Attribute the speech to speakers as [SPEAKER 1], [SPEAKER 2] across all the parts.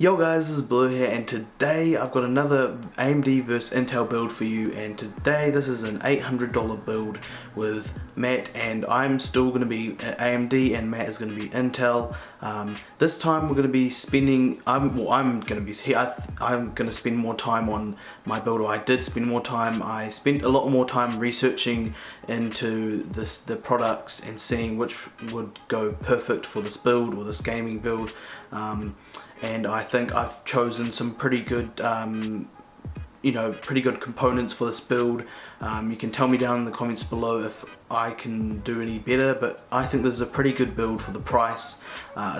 [SPEAKER 1] Yo guys, this is Blue here, and today I've got another AMD vs Intel build for you. And today this is an $800 build with Matt, and I'm still going to be AMD and Matt is going to be Intel. This time we're going to be spending, I'm going to spend more time on my build, or I did spend more time. I spent a lot more time researching into the products and seeing which would go perfect for this build or this gaming build. And I think I've chosen some pretty good, pretty good components for this build. You can tell me down in the comments below if I can do any better, but I think this is a pretty good build for the price.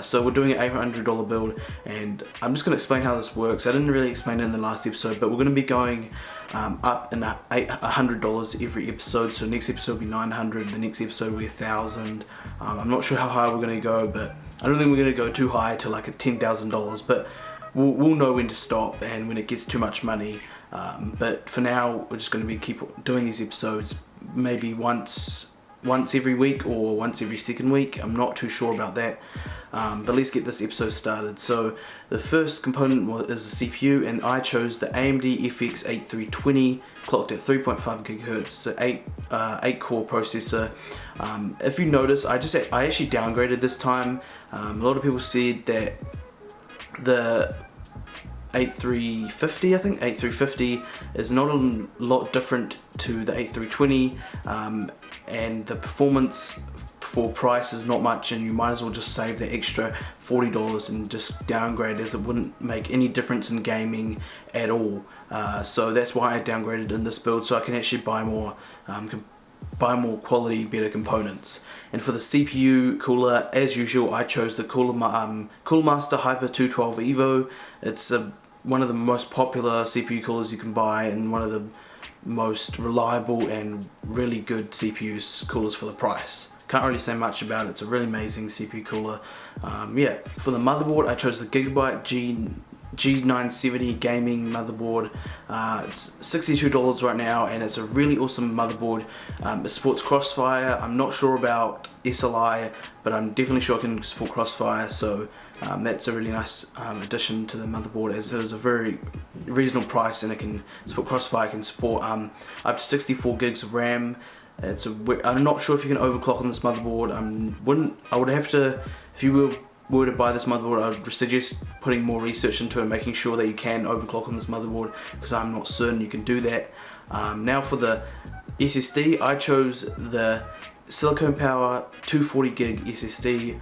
[SPEAKER 1] So we're doing an $800 build, and I'm just going to explain how this works. I didn't really explain it in the last episode, but we're going to be going up in $100 every episode. So next episode will be $900, the next episode will be $1,000. I'm not sure how high we're going to go, but I don't think we're going to go too high to like $10,000, but we'll know when to stop and when it gets too much money. But for now, we're just going to keep doing these episodes maybe once every week or once every second week. I'm not too sure about that. But let's get this episode started. So the first component is the CPU, and I chose the AMD FX 8320 clocked at 3.5 GHz. It's an 8 core processor. If you notice, I actually downgraded this time. A lot of people said that the 8350, I think 8350 is not a lot different to the 8320, and the performance for price is not much, and you might as well just save the extra $40 and just downgrade, as it wouldn't make any difference in gaming at all. So that's why I downgraded in this build, so I can actually buy more quality, better components. And for the CPU cooler, as usual, I chose the Cooler Master Hyper 212 Evo. It's one of the most popular CPU coolers you can buy, and one of the most reliable and really good CPU coolers for the price. Can't really say much about it. It's a really amazing CPU cooler. Yeah, for the motherboard, I chose the Gigabyte G970 gaming motherboard. It's $62 right now, and it's a really awesome motherboard. It supports Crossfire. I'm not sure about SLI, but I'm definitely sure it can support Crossfire, so that's a really nice addition to the motherboard, as it is a very reasonable price, and it can support Crossfire. It can support up to 64 gigs of RAM. I'm not sure if you can overclock on this motherboard. I would have to, if you were to buy this motherboard, I would suggest putting more research into it, making sure that you can overclock on this motherboard, because I'm not certain you can do that. Now for the SSD, I chose the Silicon Power 240 gig SSD.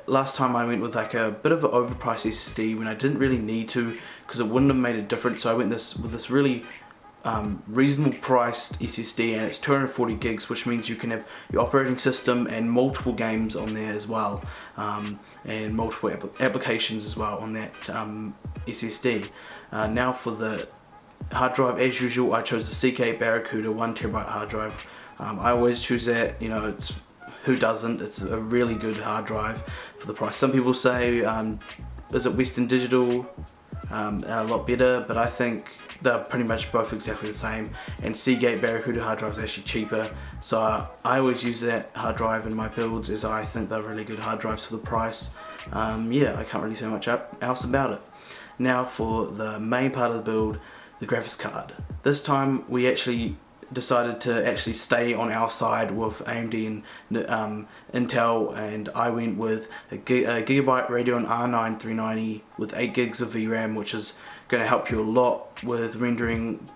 [SPEAKER 1] Last time I went with like a bit of an overpriced SSD when I didn't really need to, because it wouldn't have made a difference. So I went with this really reasonable priced SSD, and it's 240 gigs, which means you can have your operating system and multiple games on there as well, and multiple applications as well on that SSD. Now for the hard drive, as usual, I chose the CK Barracuda 1TB hard drive. I always choose that, who doesn't? It's a really good hard drive for the price. Some people say, is it Western Digital? A lot better, but I think they're pretty much both exactly the same, and Seagate Barracuda hard drive is actually cheaper, so I always use that hard drive in my builds, as I think they're really good hard drives for the price. Yeah, I can't really say much else about it. Now for the main part of the build, the graphics card. This time we actually decided to stay on our side with AMD and Intel, and I went with a Gigabyte Radeon R9 390 with 8 gigs of VRAM, which is going to help you a lot with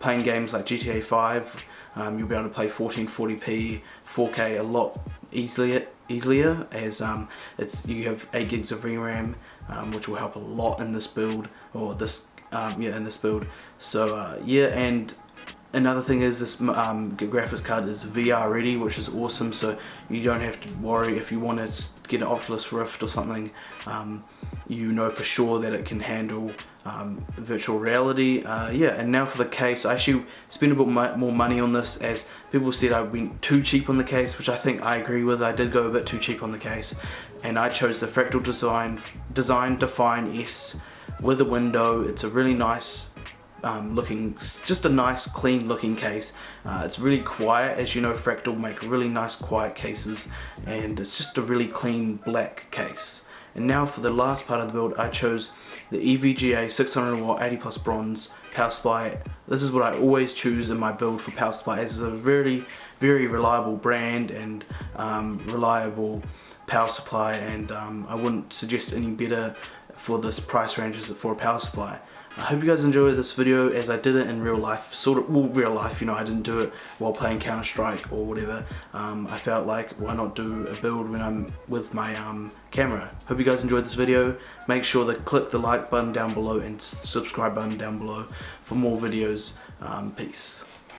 [SPEAKER 1] playing games like GTA 5. You'll be able to play 1440p 4K a lot easier, as you have 8 gigs of VRAM, which will help a lot in this build, or in this build. So yeah, and another thing is this graphics card is VR ready, which is awesome, so you don't have to worry if you want to get an Oculus Rift or something. You know for sure that it can handle virtual reality. Yeah, and now for the case, I actually spent a bit more money on this, as people said I went too cheap on the case, which I think I agree with. I did go a bit too cheap on the case, and I chose the Fractal Design Define S with a window. It's a really nice looking, just a nice clean looking case. It's really quiet, as you know Fractal make really nice quiet cases, and it's just a really clean black case. And now for the last part of the build, I chose the EVGA 600 watt 80 plus bronze power supply. This is what I always choose in my build for power supply, as it's a very reliable brand and reliable power supply, and I wouldn't suggest any better for this price range as for a power supply. I hope you guys enjoyed this video, as I did it in real life, real life, you know, I didn't do it while playing Counter-Strike or whatever. I felt like, why not do a build when I'm with my camera. Hope you guys enjoyed this video. Make sure to click the like button down below and subscribe button down below for more videos. Peace.